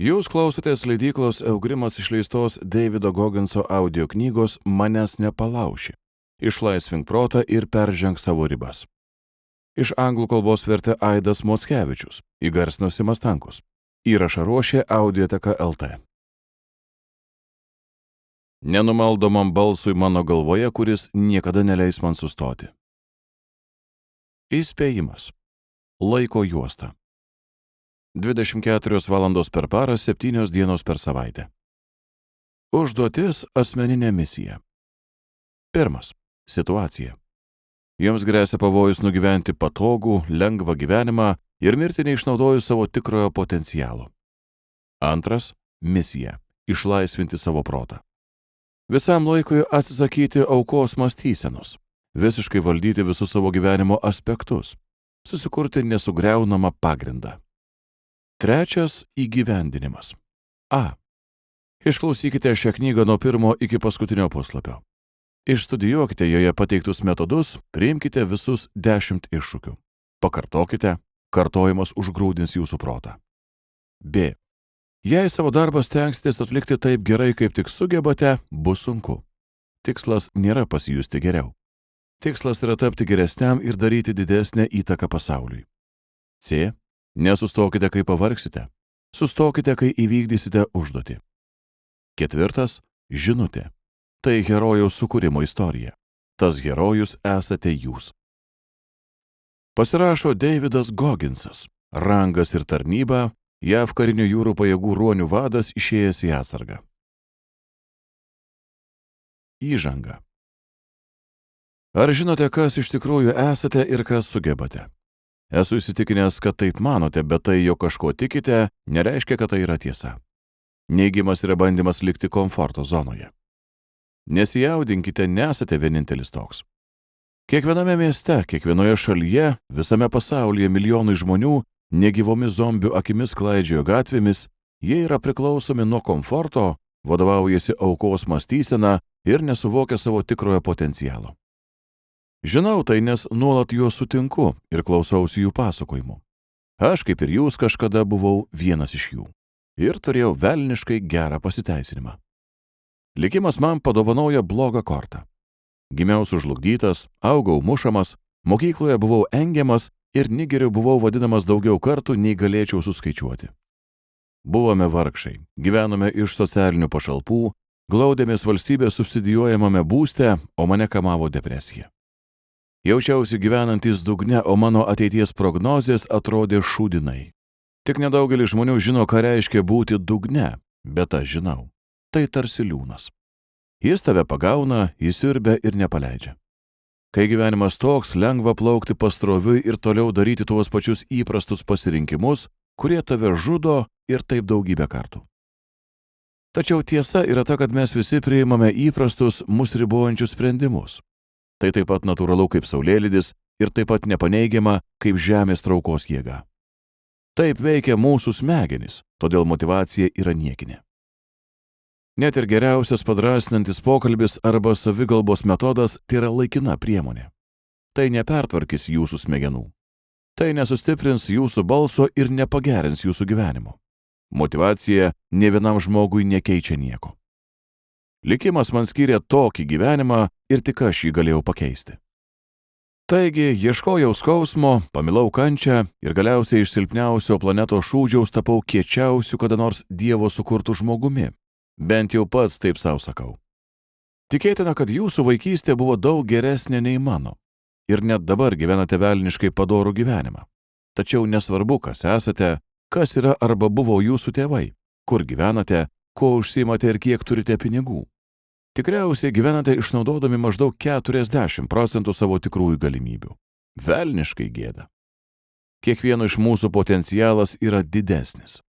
Jūs klausotės leidyklos Eugrimas išleistos Davido Gogginso audio knygos Manęs nepalauši. Išlaisvink protą ir perženk savo ribas. Iš anglų kalbos vertė Aidas Mockevičius, įgarsino Simas Stankus. Įrašą ruošė Audioteka LT. Nenumaldomam balsui mano galvoje, kuris niekada neleis man sustoti. Įspėjimas. Laiko juosta. 24 valandos per parą, 7 dienos per savaitę. Užduotis – asmeninė misija. 1. Situacija. Jums gresia pavojus nugyventi patogų, lengvą gyvenimą ir mirti neišnaudojus savo tikrojo potencialo. 2. Misija – išlaisvinti savo protą. Visam laikui atsisakyti aukos mąstysenos, visiškai valdyti visus savo gyvenimo aspektus, susikurti nesugriaunamą pagrindą. 3. Įgyvendinimas. A. Išklausykite šią knygą nuo pirmo iki paskutinio puslapio. Išstudijuokite joje pateiktus metodus, priimkite visus 10 iššūkių. Pakartokite, kartojimas užgrūdins jūsų protą. B. Jei savo darbą stengsitės atlikti taip gerai, kaip tik sugebate, bus sunku. Tikslas nėra pasijusti geriau. Tikslas yra tapti geresniam ir daryti didesnę įtaką pasauliui. C. Nesustokite, kai pavargsite. Sustokite, kai įvykdysite užduotį. 4. Žinutė. Tai herojaus sukūrimo istorija. Tas herojus esate jūs. Pasirašo Davidas Gogginsas, rangas ir tarnyba, JAV karinių jūrų pajėgų ruonių vadas išėjęs į atsargą. Įžanga. Ar žinote, kas iš tikrųjų esate ir kas sugebate? Esu įsitikinęs, kad taip manote, bet tai, jog kažko tikite, nereiškia, kad tai yra tiesa. Neigimas yra bandymas likti komforto zonoje. Nesijaudinkite, nesate vienintelis toks. Kiekviename mieste, kiekvienoje šalyje, visame pasaulyje milijonai žmonių negyvomis zombių akimis klaidžiojo gatvėmis, jie yra priklausomi nuo komforto, vadovaujasi aukos mąstysena ir nesuvokia savo tikrojo potencialo. Žinau tai, nes nuolat juos sutinku ir klausausi jų pasakojimų. Aš, kaip ir jūs, kažkada buvau vienas iš jų ir turėjau velniškai gerą pasiteisinimą. Likimas man padovanojo blogą kortą. Gimiau sužlugdytas, augau mušamas, mokykloje buvau engiamas ir nigeriu buvau vadinamas daugiau kartų, nei galėčiau suskaičiuoti. Buvome vargšai, gyvenome iš socialinių pašalpų, glaudėmės valstybės subsidijuojamame būste, o mane kamavo depresija. Jaučiausi gyvenantis dugne, o mano ateities prognozės atrodė šūdinai. Tik nedaugelis žmonių žino, ką reiškia būti dugne, bet aš žinau. Tai tarsi liūnas. Jis tave pagauna, įsiurbia ir nepaleidžia. Kai gyvenimas toks, lengva plaukti pasroviui ir toliau daryti tuos pačius įprastus pasirinkimus, kurie tave žudo ir taip daugybę kartų. Tačiau tiesa yra ta, kad mes visi priimame įprastus, mus ribojančius sprendimus. Tai taip pat natūralu kaip saulėlydis ir taip pat nepaneigiama kaip žemės traukos jėga. Taip veikia mūsų smegenys, todėl motyvacija yra niekinė. Net ir geriausias padrasinantis pokalbis arba savigalbos metodas tai yra laikina priemonė. Tai nepertvarkys jūsų smegenų. Tai nesustiprins jūsų balso ir nepagerins jūsų gyvenimo. Motyvacija nė vienam žmogui nekeičia nieko. Likimas man skyrė tokį gyvenimą ir tik aš jį galėjau pakeisti. Taigi, ieškojau skausmo, pamilau kančią ir galiausiai iš silpniausio planetos šūdžiaus tapau kiečiausiu kada nors Dievo sukurtų žmogumi. Bent jau pats taip savo sakau. Tikėtina, kad jūsų vaikystė buvo daug geresnė nei mano. Ir net dabar gyvenate velniškai padorų gyvenimą. Tačiau nesvarbu, kas esate, kas yra arba buvo jūsų tėvai, kur gyvenate, ko užsiimate ir kiek turite pinigų. Tikriausiai gyvenate išnaudodami maždaug 40% savo tikrųjų galimybių. Velniškai gėda. Kiekvieno iš mūsų potencialas yra didesnis.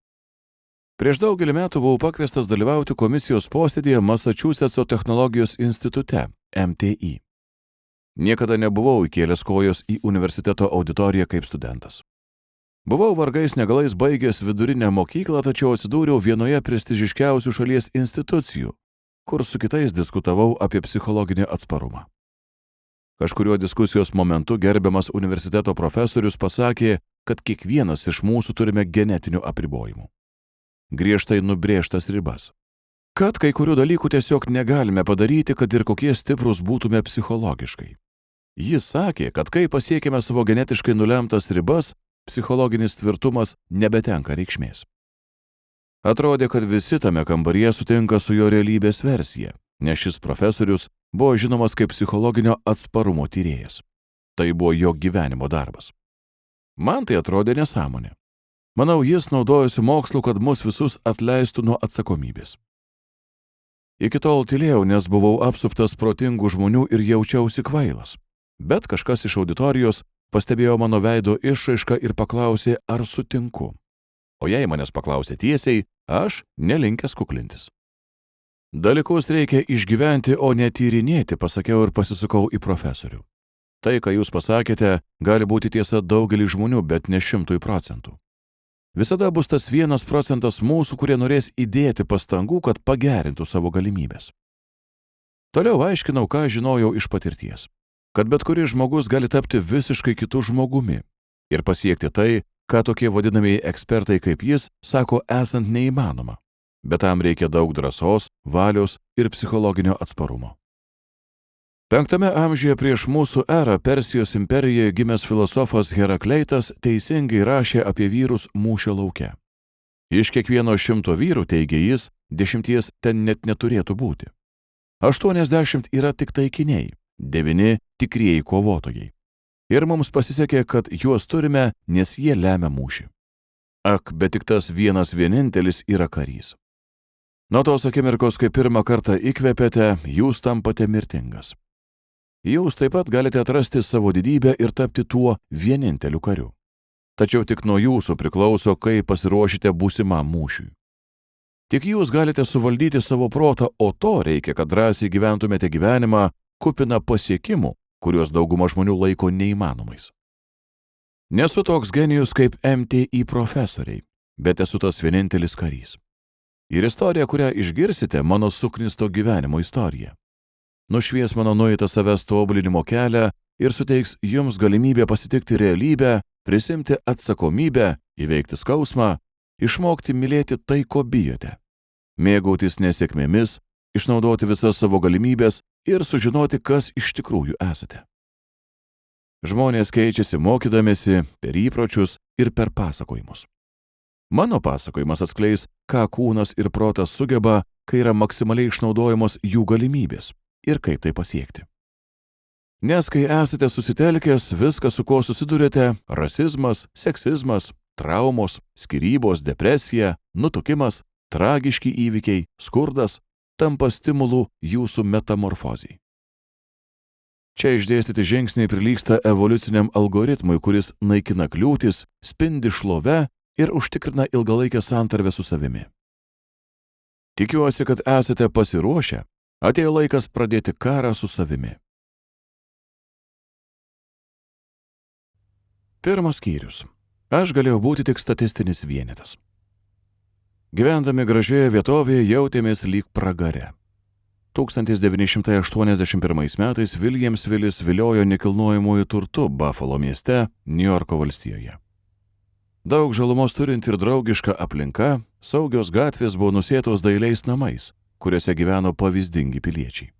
Prieš daugelį metų buvau pakviestas dalyvauti komisijos posėdėje Masačusetso technologijos institute, MTI. Niekada nebuvau įkėlęs kojos į universiteto auditoriją kaip studentas. Buvau vargais negalais baigęs vidurinę mokyklą, tačiau atsidūriau vienoje prestižiškiausių šalies institucijų, kur su kitais diskutavau apie psichologinį atsparumą. Kažkuriuo diskusijos momentu gerbiamas universiteto profesorius pasakė, kad kiekvienas iš mūsų turime genetinių apribojimų. griežtai nubrėžtas ribas. Kad kai kurių dalykų tiesiog negalime padaryti, kad ir kokie stiprus būtume psichologiškai. Jis sakė, kad kai pasiekime savo genetiškai nulemtas ribas, psichologinis tvirtumas nebetenka reikšmės. Atrodė, kad visi tame kambaryje sutinka su jo realybės versija, nes šis profesorius buvo žinomas kaip psichologinio atsparumo tyrėjas. Tai buvo jo gyvenimo darbas. Man tai atrodė nesąmonė. Manau, jis naudojosi mokslu, kad mus visus atleistų nuo atsakomybės. Iki tol tylėjau, nes buvau apsuptas protingų žmonių ir jaučiausi kvailas. Bet kažkas iš auditorijos pastebėjo mano veido išraišką ir paklausė, ar sutinku. O jei manęs paklausė tiesiai, aš nelinkęs kuklintis. Dalykus reikia išgyventi, o ne tyrinėti, pasakiau ir pasisukau į profesorių. Tai, ką jūs pasakėte, gali būti tiesa daugelį žmonių, bet ne 100%. Visada bus tas 1% mūsų, kurie norės įdėti pastangų, kad pagerintų savo galimybės. Toliau aiškinau, ką žinojau iš patirties. Kad bet kuris žmogus gali tapti visiškai kitu žmogumi ir pasiekti tai, ką tokie vadinamieji ekspertai kaip jis sako esant neįmanoma. Bet tam reikia daug drąsos, valios ir psichologinio atsparumo. 5 amžiuje prieš mūsų erą Persijos imperijoje gimęs filosofas Herakleitas teisingai rašė apie vyrus mūšio lauke. Iš kiekvieno 100 vyrų, teigė jis, 10 ten net neturėtų būti. 80 yra tik taikiniai, 9 tikrieji kovotojai. Ir mums pasisekė, kad juos turime, nes jie lemia mūšį. Ak, bet tik tas vienas vienintelis yra karys. Nuo tos akimirkos, kai pirmą kartą įkvėpėte, jūs tampate mirtingas. Jūs taip pat galite atrasti savo didybę ir tapti tuo vieninteliu kariu. Tačiau tik nuo jūsų priklauso, kaip pasiruošite būsimam mūšiui. Tik jūs galite suvaldyti savo protą, o to reikia, kad drąsiai gyventumėte gyvenimą, kupiną pasiekimų, kuriuos dauguma žmonių laiko neįmanomais. Nesu toks genijus kaip MTI profesoriai, bet esu tas vienintelis karys. Ir istorija, kurią išgirsite, mano suknisto gyvenimo istorija. Nušvies mano nueitą savęs tobulinimo kelią ir suteiks jums galimybę pasitikti realybę, prisimti atsakomybę, įveikti skausmą, išmokti mylėti tai, ko bijote, mėgautis nesėkmėmis, išnaudoti visas savo galimybės ir sužinoti, kas iš tikrųjų esate. Žmonės keičiasi mokydamėsi per įpročius ir per pasakojimus. Mano pasakojimas atskleis, ką kūnas ir protas sugeba, kai yra maksimaliai išnaudojamos jų galimybės ir kaip tai pasiekti. Nes kai esate susitelkęs, viskas, su kuo susidurėte – rasizmas, seksizmas, traumos, skyrybos, depresija, nutukimas, tragiški įvykiai, skurdas – tampa stimulų jūsų metamorfozijai. Čia išdėstyti žingsniai prilygsta evoliuciniam algoritmui, kuris naikina kliūtis, spindi šlove ir užtikrina ilgalaikę santarvę su savimi. Tikiuosi, kad esate pasiruošę, atėjo laikas pradėti karą su savimi. Pirmas skyrius. Aš galėjau būti tik statistinis vienetas. Gyvendami gražioje vietovėje jautėmės lyg pragare. 1981 metais Williamsvilis viliojo nekilnojamuoju turtu Buffalo mieste, Niujorko valstijoje. Daug žalumos turinti ir draugiška aplinka, saugios gatvės buvo nusėtos dailiais namais, kuriuose gyveno pavyzdingi piliečiai.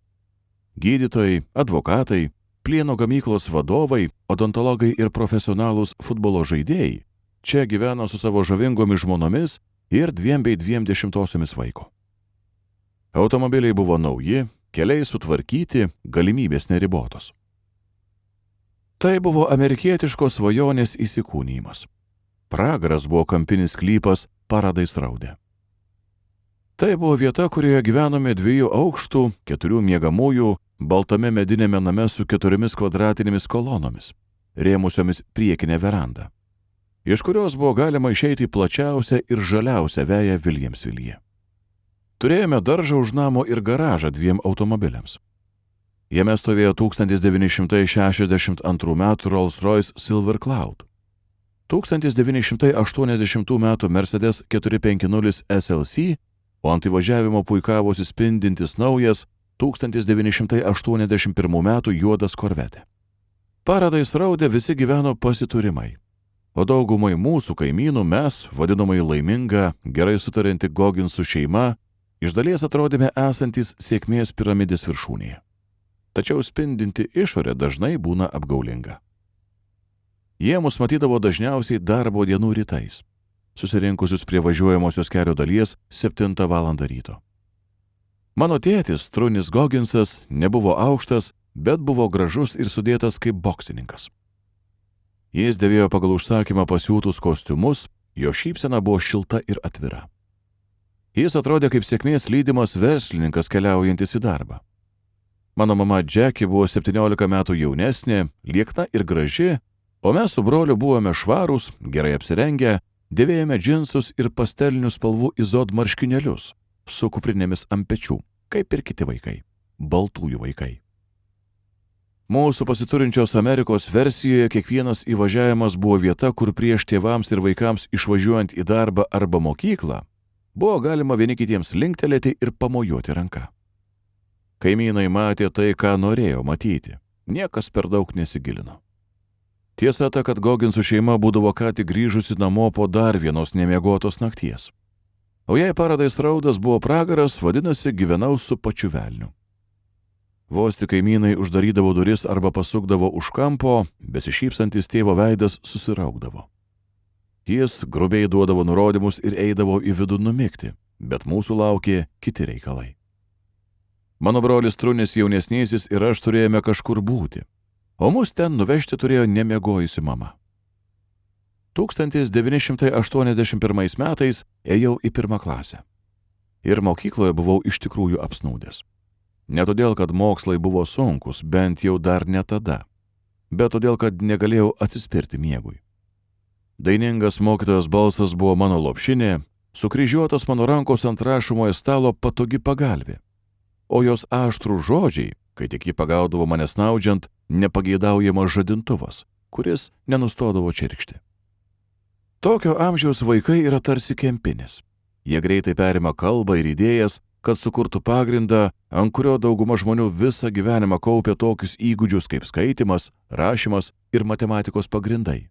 Gydytojai, advokatai, plieno gamyklos vadovai, odontologai ir profesionalūs futbolo žaidėjai čia gyveno su savo žavingomis žmonomis ir 2,2 vaiko. Automobiliai buvo nauji, keliai sutvarkyti, galimybės neribotos. Tai buvo amerikietiškos svajonės įsikūnijimas. Pragaras buvo kampinis sklypas Paradise Roade. Tai buvo vieta, kurioje gyvenome 2 aukštų, 4 miegamųjų, baltame medinėme name su 4 kvadratinėmis kolonomis, rėmusiomis priekinę verandą, iš kurios buvo galima išeiti į plačiausią ir žaliausią veją Williamsvilyje. Turėjome daržą už namo ir garažą 2 automobiliams. Jame stovėjo 1962 m. Rolls-Royce Silver Cloud, 1980 m. Mercedes 450 SLC, o ant įvažiavimo puikavosi spindintis naujas 1981 m. juodas Corvette. Paradise Roade visi gyveno pasiturimai. o daugumai mūsų kaimynų mes, vadinamai laiminga, gerai sutarinti Gogginsų šeima, iš dalies atrodėme esantis sėkmės piramidės viršūnėje. Tačiau spindinti išorė dažnai būna apgaulinga. Jie mus matydavo dažniausiai darbo dienų rytais, susirinkusius prie važiuojamosios kelio dalies 7 valandą ryto. Mano tėtis, Trunis Gogginsas, nebuvo aukštas, bet buvo gražus ir sudėtas kaip boksininkas. Jis dėvėjo pagal užsakymą pasiūtus kostiumus, jo šypsena buvo šilta ir atvira. Jis atrodė kaip sėkmės lydimas verslininkas keliaujantis į darbą. Mano mama Jackie buvo 17 metų jaunesnė, liekna ir graži, o mes su broliu buvome švarūs, gerai apsirengę, dėvėjome džinsus ir pastelinių spalvų izod marškinėlius su kuprinėmis ant pečių, kaip ir kiti vaikai, baltųjų vaikai. Mūsų pasiturinčios Amerikos versijoje kiekvienas įvažiavimas buvo vieta, kur prieš tėvams ir vaikams išvažiuojant į darbą arba mokyklą buvo galima vieni kitiems linktelėti ir pamojuoti ranką. Kaimynai matė tai, ką norėjo matyti, niekas per daug nesigilino. Tiesa ta, kad Gogginsų šeima būdavo ką tik grįžusi namo po dar vienos nemiegotos nakties. O jei Paradise Roadas buvo pragaras, vadinasi, gyvenau su pačiu velniu. Vos tik kaimynai uždarydavo duris arba pasukdavo už kampo, besišypsantis tėvo veidas susiraukdavo. Jis grubiai duodavo nurodymus ir eidavo į vidų numigti, bet mūsų laukė kiti reikalai. Mano brolis Trunis jaunesnysis ir aš turėjome kažkur būti, o mus ten nuvežti turėjo nemiegojusi mama. 1981 metais ėjau į 1. klasę. Ir mokykloje buvau iš tikrųjų apsnūdęs. Ne todėl, kad mokslai buvo sunkus, bent jau dar ne tada, bet todėl, kad negalėjau atsispirti miegui. Dainingas mokytojos balsas buvo mano lopšinė, sukryžiuotos mano rankos ant rašomojo stalo patogi pagalvė, o jos aštrų žodžiai, kai tik ji pagaudavo mane snaudžiant, nepageidaujamas žadintuvas, kuris nenustodavo čirkšti. Tokio amžiaus vaikai yra tarsi kempinis. Jie greitai perima kalbą ir idėjas, kad sukurtų pagrindą, ant kurio dauguma žmonių visą gyvenimą kaupia tokius įgūdžius kaip skaitimas, rašymas ir matematikos pagrindai.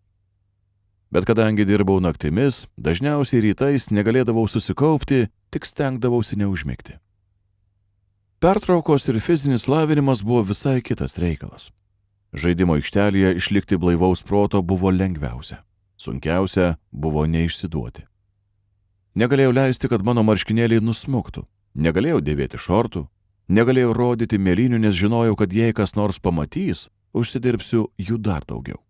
Bet kadangi dirbau naktimis, dažniausiai rytais negalėdavau susikaupti, tik stengdavausi neužmigti. Pertraukos ir fizinis lavinimas buvo visai kitas reikalas. Žaidimo aikštelėje išlikti blaivaus proto buvo lengviausia. Sunkiausia buvo neišsiduoti. Negalėjau leisti, kad mano marškinėliai nusmuktų. Negalėjau dėvėti šortų. Negalėjau rodyti mėlynių, nes žinojau, kad jei kas nors pamatys, užsidirbsiu jų dar daugiau.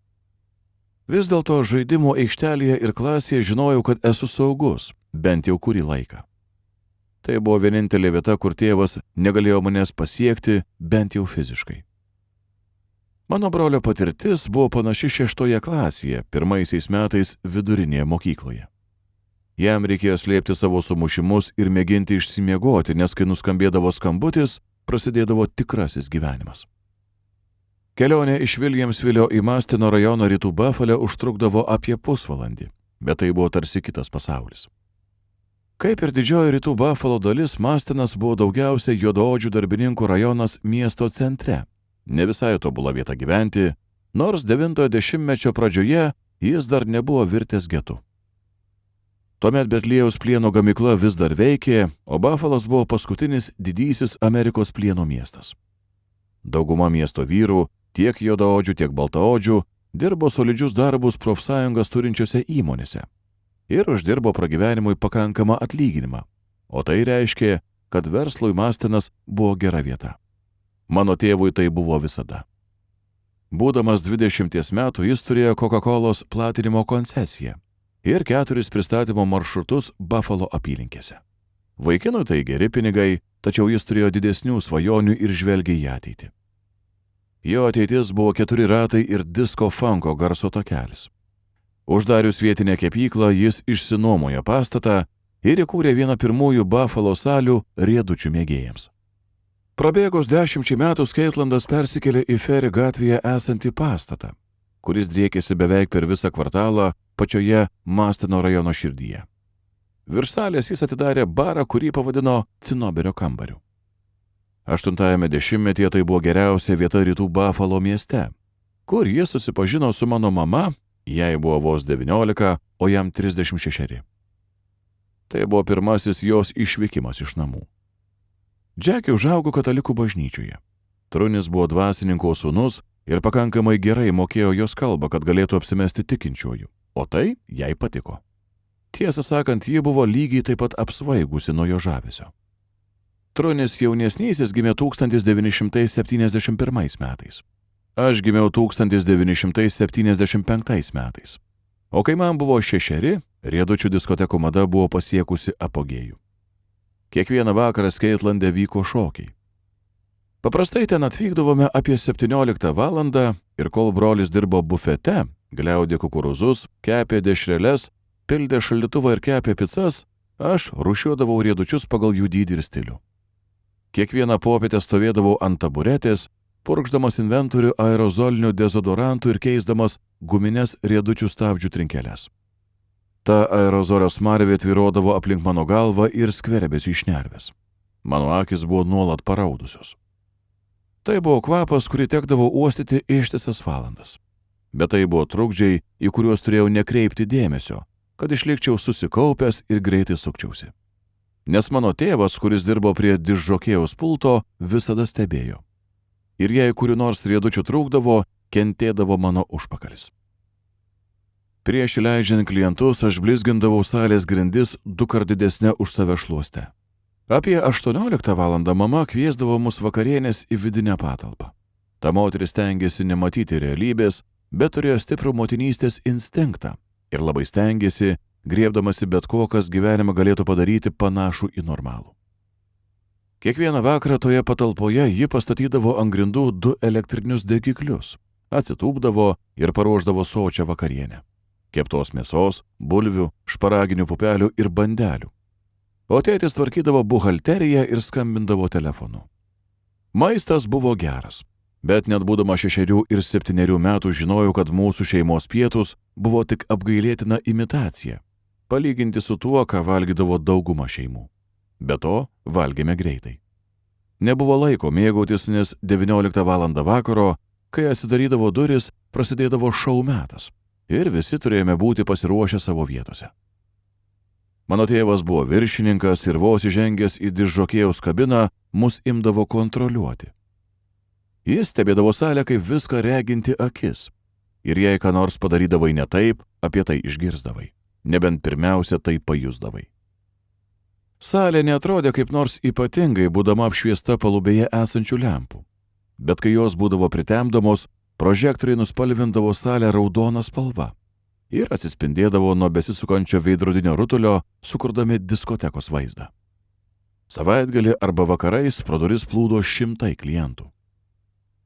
Vis dėlto žaidimo aikštelėje ir klasėje žinojau, kad esu saugus, bent jau kurį laiką. Tai buvo vienintelė vieta, kur tėvas negalėjo manęs pasiekti, bent jau fiziškai. Mano brolio patirtis buvo panaši 6 klasėje, 1 metais vidurinėje mokykloje. Jam reikėjo slėpti savo sumušimus ir mėginti išsimiegoti, nes kai nuskambėdavo skambutis, prasidėdavo tikrasis gyvenimas. Kelionė iš Williamsvilio į Mastino rajono rytų Buffale užtrukdavo apie pusvalandį, bet tai buvo tarsi kitas pasaulis. Kaip ir didžioji rytų Buffalo dalis, Mastinas buvo daugiausia juodaodžių darbininkų rajonas miesto centre. Ne visai tobula vieta gyventi, nors 90-mečio pradžioje jis dar nebuvo virtęs getu. Tuomet Betliejaus plieno gamykla vis dar veikė, o Buffalas buvo paskutinis didysis Amerikos plieno miestas. Dauguma miesto vyrų, tiek juodaodžių, tiek baltaodžių, dirbo solidžius darbus profsąjungas turinčiose įmonėse ir uždirbo pragyvenimui pakankamą atlyginimą, o tai reiškė, kad verslui Mastinas buvo gera vieta. Mano tėvui tai buvo visada. Būdamas 20 metų jis turėjo Coca-Colos platinimo koncesiją ir 4 pristatymo maršrutus Buffalo apylinkėse. Vaikinui tai geri pinigai, tačiau jis turėjo didesnių svajonių ir žvelgė į ateitį. Jo ateitis buvo 4 ratai ir disko funko garso takelis. Uždarius vietinę kepyklą, jis išsinuomojo pastatą ir įkūrė vieną pirmųjų Buffalo salių riedučių mėgėjams. Prabėgus 10 metų Skeitlandas persikėlė į Ferry gatvėje esantį pastatą, kuris driekėsi beveik per visą kvartalą pačioje Mastino rajono širdyje. Virš salės jis atidarė barą, kurį pavadino Cinoberio kambariu. 80-ame dešimtmetyje tai buvo geriausia vieta rytų Buffalo mieste, kur jis susipažino su mano mama Jai buvo vos 19, o jam 36. Tai buvo pirmasis jos išvykimas iš namų. Džekė užaugo katalikų bažnyčioje. Trunis buvo dvasininko sūnus ir pakankamai gerai mokėjo jos kalbą, kad galėtų apsimesti tikinčiuoju, o tai jai patiko. Tiesą sakant, ji buvo lygiai taip pat apsvaigusi nuo jo žavesio. Trunis jaunesnysis gimė 1971 metais. Aš gimiau 1975 metais. O kai man buvo 6, Riedučių diskotekų mada buvo pasiekusi apogėjų. Kiekvieną vakarą Skeitlande vyko šokiai. Paprastai ten atvykdavome apie 17 valandą ir kol brolis dirbo bufete, gliaudė kukurūzus, kepė dešreles, pildė šaldytuvą ir kepė picas, aš rūšiuodavau riedučius pagal jų dydį ir stilių. Kiekvieną popietę stovėdavau ant taburetės, purkšdamas inventorių aerozolinių dezodorantų ir keisdamas gumines riedučių stabdžių trinkeles. Ta aerozolio smarvė tvyrodavo aplink mano galvą ir skverbėsi iš šnervės. Mano akys buvo nuolat paraudusios. Tai buvo kvapas, kurį tekdavo uostyti ištisas valandas. Bet tai buvo trukdžiai, į kuriuos turėjau nekreipti dėmesio, kad išlikčiau susikaupęs ir greitai sukčiausi. Nes mano tėvas, kuris dirbo prie dižžokėjaus pulto, visada stebėjo. Ir jei kurių nors riedučių trūkdavo, kentėdavo mano užpakalis. Prieš įleidžiant klientus aš blizgindavau salės grindis 2 didesnę už save šluostę. Apie 18 valandą mama kviesdavo mus vakarienės į vidinę patalpą. Ta moteris stengėsi nematyti realybės, bet turėjo stiprų motinystės instinktą ir labai stengėsi, griebdamasi bet ko, kas gyvenimą galėtų padaryti panašų į normalų. Kiekvieną vakarą toje patalpoje ji pastatydavo ant grindų 2 elektrinius degiklius, atsitūpdavo ir paruošdavo sočią vakarienę. Keptos mėsos, bulvių, šparaginių pupelių ir bandelių. O tėtis tvarkydavo buhalteriją ir skambindavo telefonu. Maistas buvo geras, bet net būdama 6 ir 7 metų žinojau, kad mūsų šeimos pietus buvo tik apgailėtina imitacija, palyginti su tuo, ką valgydavo dauguma šeimų. Be to, valgėme greitai. Nebuvo laiko mėgautis, nes 19 valandą vakaro, kai atsidarydavo duris, prasidėdavo šou metas ir visi turėjome būti pasiruošę savo vietose. Mano tėvas buvo viršininkas ir vos įžengęs į dižžokėjaus kabiną, mus imdavo kontroliuoti. Jis stebėdavo salę kaip viską reginti akis. Ir jei ką nors padarydavai ne taip, apie tai išgirsdavai. Nebent pirmiausia tai pajusdavai. Salė neatrodė kaip nors ypatingai, būdama apšviesta palubėje esančių lempų. Bet kai jos būdavo pritemdamos, prožektoriai nuspalvindavo salę raudoną spalvą ir atsispindėdavo nuo besisukančio veidrodinio rutulio, sukurdami diskotekos vaizdą. Savaitgalį arba vakarais pro duris plūdo 100 klientų.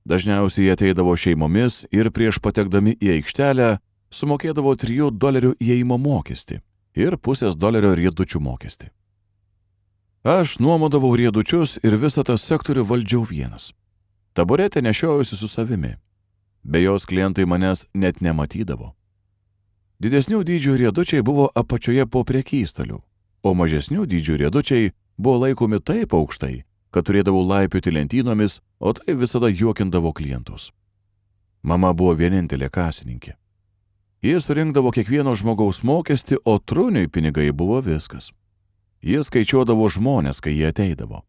Dažniausiai jie ateidavo šeimomis ir prieš patekdami į aikštelę sumokėdavo $3 įėjimo mokestį ir $0,5 riedučių mokestį. Aš nuomodavau riedučius ir visą tą sektorių valdžiau vienas. Taburetę nešiojusi su savimi. Be jos klientai manęs net nematydavo. Didesnių dydžių riedučiai buvo apačioje po prekystaliu, o mažesnių dydžių riedučiai buvo laikomi taip aukštai, kad turėdavau laipioti lentynomis, o tai visada juokindavo klientus. Mama buvo vienintelė kasininkė. Jis surinkdavo kiekvieno žmogaus mokestį, o truniui pinigai buvo viskas. Jis skaičiuodavo žmonės, kai jie ateidavo.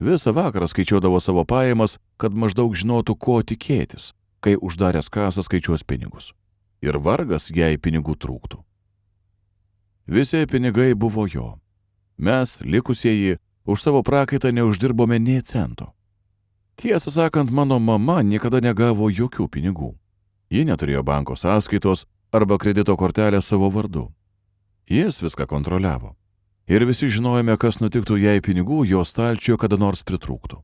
Visą vakarą skaičiuodavo savo pajamas, kad maždaug žinotų, ko tikėtis, kai uždaręs kasą skaičiuos pinigus. Ir vargas, jei pinigų trūktų. Visi pinigai buvo jo. Mes, likusieji, už savo prakaitą neuždirbome nė cento. Tiesą sakant, mano mama niekada negavo jokių pinigų. Ji neturėjo banko sąskaitos arba kredito kortelę savo vardu. Jis viską kontroliavo. Ir visi žinojome, kas nutiktų, jei pinigų jo stalčiuje kada nors pritrūktų.